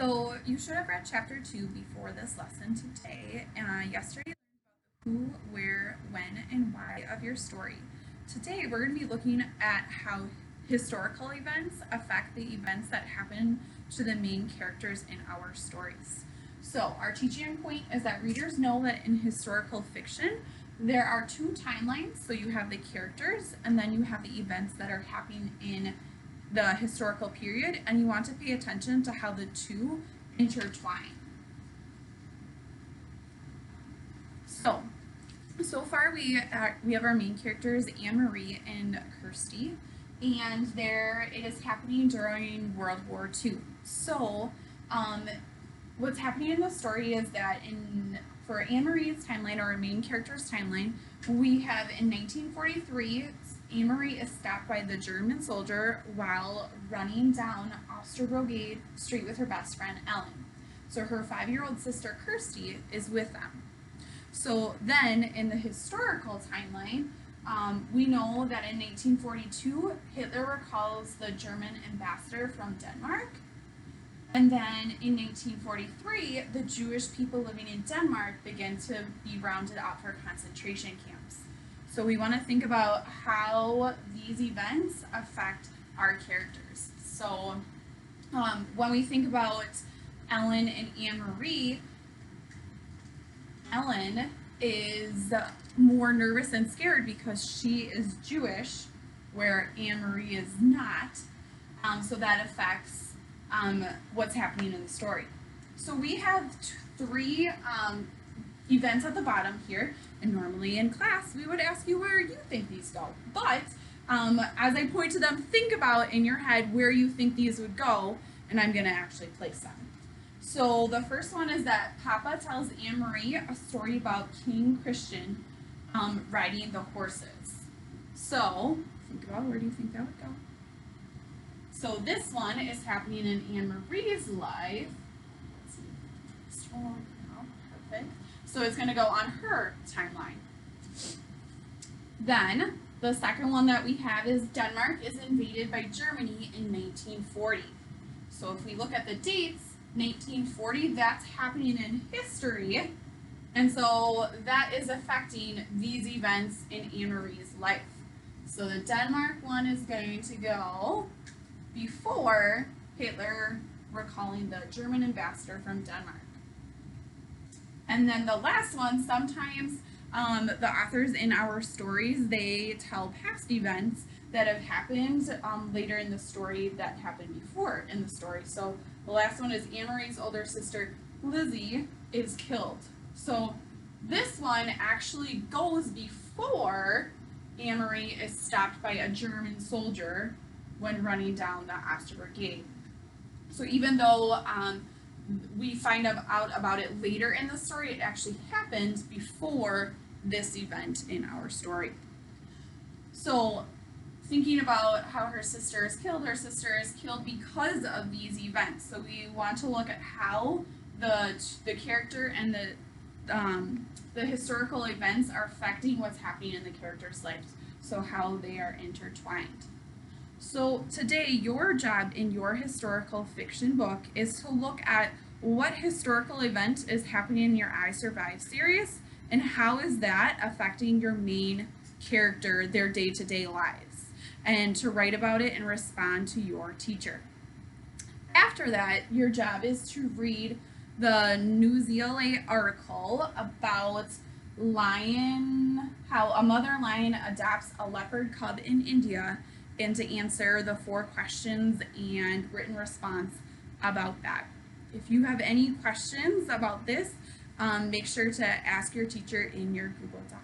So you should have read chapter 2 before this lesson today. Yesterday we learned about the who, where, when, and why of your story. Today we're going to be looking at how historical events affect the events that happen to the main characters in our stories. So our teaching point is that readers know that in historical fiction there are two timelines. So you have the characters and then you have the events that are happening in the historical period, and you want to pay attention to how the two intertwine. So far we have our main characters, Anne-Marie and Kirsty, and it is happening during World War II. So what's happening in the story is that for Anne-Marie's timeline, or our main character's timeline, we have in 1943, Anne-Marie is stopped by the German soldier while running down Osterbrogade Street with her best friend, Ellen. So her 5-year-old sister, Kirsty, is with them. So then in the historical timeline, we know that in 1942, Hitler recalls the German ambassador from Denmark. And then in 1943, the Jewish people living in Denmark begin to be rounded up for concentration camps. So we want to think about how these events affect our characters. So when we think about Ellen and Anne-Marie, Ellen is more nervous and scared because she is Jewish, where Anne-Marie is not. So that affects what's happening in the story. So we have three events at the bottom here, and normally in class we would ask you where you think these go, but as I point to them, think about in your head where you think these would go, and I'm going to actually place them. So the first one is that Papa tells Anne-Marie a story about King Christian riding the horses. So think about, where do you think that would go? So this one is happening in Anne-Marie's life. Let's see. Perfect. So it's going to go on her timeline. Then the second one that we have is Denmark is invaded by Germany in 1940. So if we look at the dates, 1940, that's happening in history. And so that is affecting these events in Anne-Marie's life. So the Denmark one is going to go before Hitler recalling the German ambassador from Denmark. And then the last one, sometimes the authors in our stories, they tell past events that have happened later in the story that happened before in the story. So the last one is Anne-Marie's older sister, Lizzie, is killed. So this one actually goes before Anne-Marie is stopped by a German soldier when running down the Osterbrogade. So even though we find out about it later in the story, it actually happened before this event in our story. So thinking about how her sister is killed because of these events. So we want to look at how the character and the historical events are affecting what's happening in the character's lives. So how they are intertwined. So today, your job in your historical fiction book is to look at what historical event is happening in your I Survive series, and how is that affecting your main character, their day-to-day lives, and to write about it and respond to your teacher. After that, your job is to read the Newsela article about how a mother lion adopts a leopard cub in India, and to answer the 4 questions and written response about that. If you have any questions about this, make sure to ask your teacher in your Google Doc.